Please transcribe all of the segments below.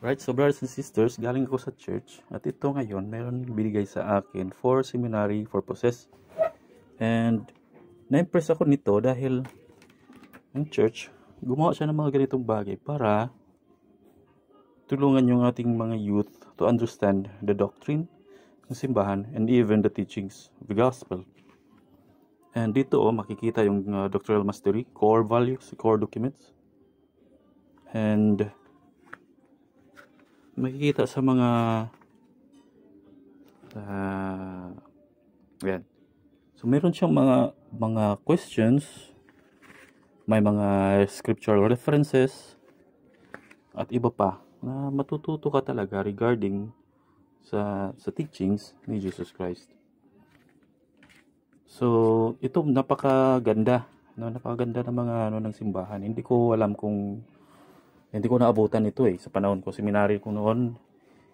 Right, so brothers and sisters, galing ako sa church at ito ngayon, meron binigay sa akin for seminary purposes. And na-impress ako nito dahil ang church, gumawa siya ng mga ganitong bagay para tulungan yung ating mga youth to understand the doctrine ng simbahan and even the teachings of the gospel. And dito makikita yung doctrinal mastery, core values, core documents. And makikita sa mga yan. So meron siyang mga questions, may mga scriptural references at iba pa na matututo ka talaga regarding sa teachings ni Jesus Christ. So ito napakaganda, no? Napakaganda ng mga ng simbahan. Hindi ko naabutan ito sa panahon ko, seminary ko noon.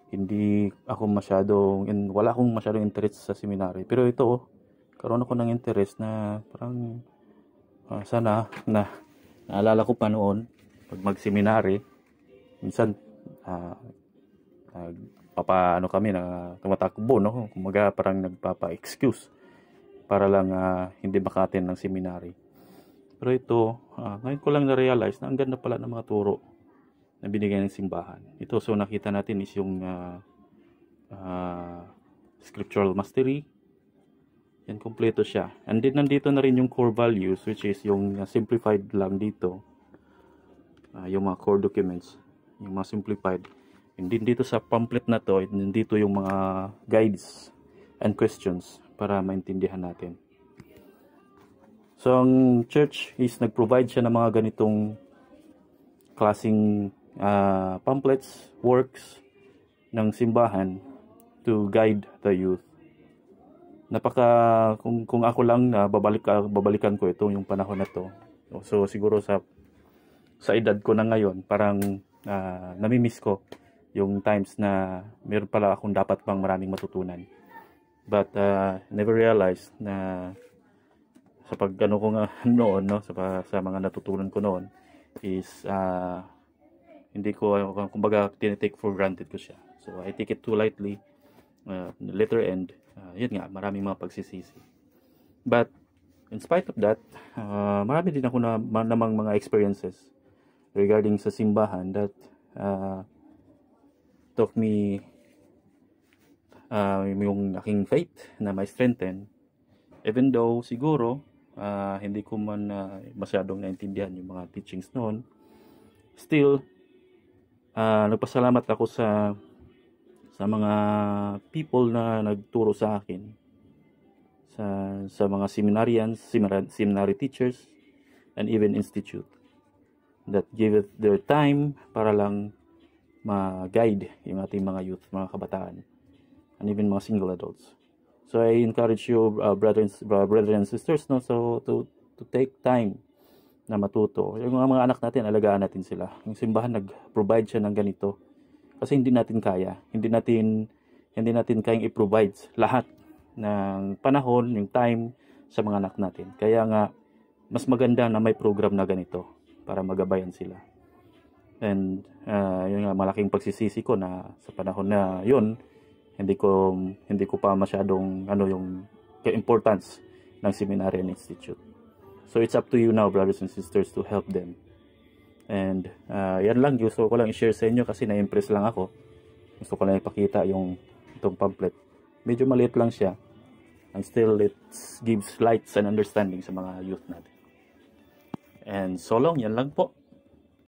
Wala akong masyadong interest sa seminary. Pero ito, karoon ako ng interest na parang sana na naalala ko pa noon pag mag-seminary, minsan kami na tumatakbo, no? Kumaga parang nagpapa-excuse para lang hindi maka-attend ng seminary. Pero ito, ngayon ko lang na-realize na ang ganda pala ng mga turo na binigay ng simbahan. Ito, so nakita natin is yung scriptural mastery. Yan, kompleto siya. And then nandito na rin yung core values, which is yung simplified lang dito. Yung mga core documents, yung mga simplified. And then dito sa pamphlet na to, nandito yung mga guides and questions para maintindihan natin. So ang church is nag-provide siya ng mga ganitong klaseng pamphlets, works ng simbahan to guide the youth. Kung ako lang babalikan ko ito yung panahon na to. So siguro sa edad ko na ngayon, parang namimiss ko yung times na meron pala akong dapat pang maraming matutunan. But never realized na sa pagano ko nga noon, no, sa mga natutunan ko noon is hindi ko, kumbaga, tinitake for granted ko siya. So, I take it too lightly. Later end, yun nga, maraming mga pagsisisi. But, in spite of that, marami din ako namang mga experiences regarding sa simbahan that taught me yung aking faith na may strengthen. Even though, siguro, hindi ko man masyadong naintindihan yung mga teachings noon, still, nagpasalamat ako sa mga people na nagturo sa akin, sa mga seminary teachers and even institute that gave it their time para lang ma-guide yung ating mga youth, mga kabataan, and even mga single adults. So I encourage you, brothers and sisters, no, so to take time na matuto. Yung mga anak natin, alagaan natin sila. Yung simbahan nag-provide siya ng ganito. Kasi hindi natin kaya. Hindi natin kayang i-provide lahat ng panahon, yung time sa mga anak natin. Kaya nga, mas maganda na may program na ganito para magabayan sila. And yun nga, malaking pagsisisi ko na sa panahon na yun, hindi ko pa masyadong yung importance ng seminary and institute. So it's up to you now, brothers and sisters, to help them. And yan lang, gusto ko lang i-share sa inyo kasi na-impress lang ako. Gusto ko lang ipakita itong pamphlet. Medyo maliit lang siya. And still, it gives lights and understanding sa mga youth natin. And so long, yan lang po.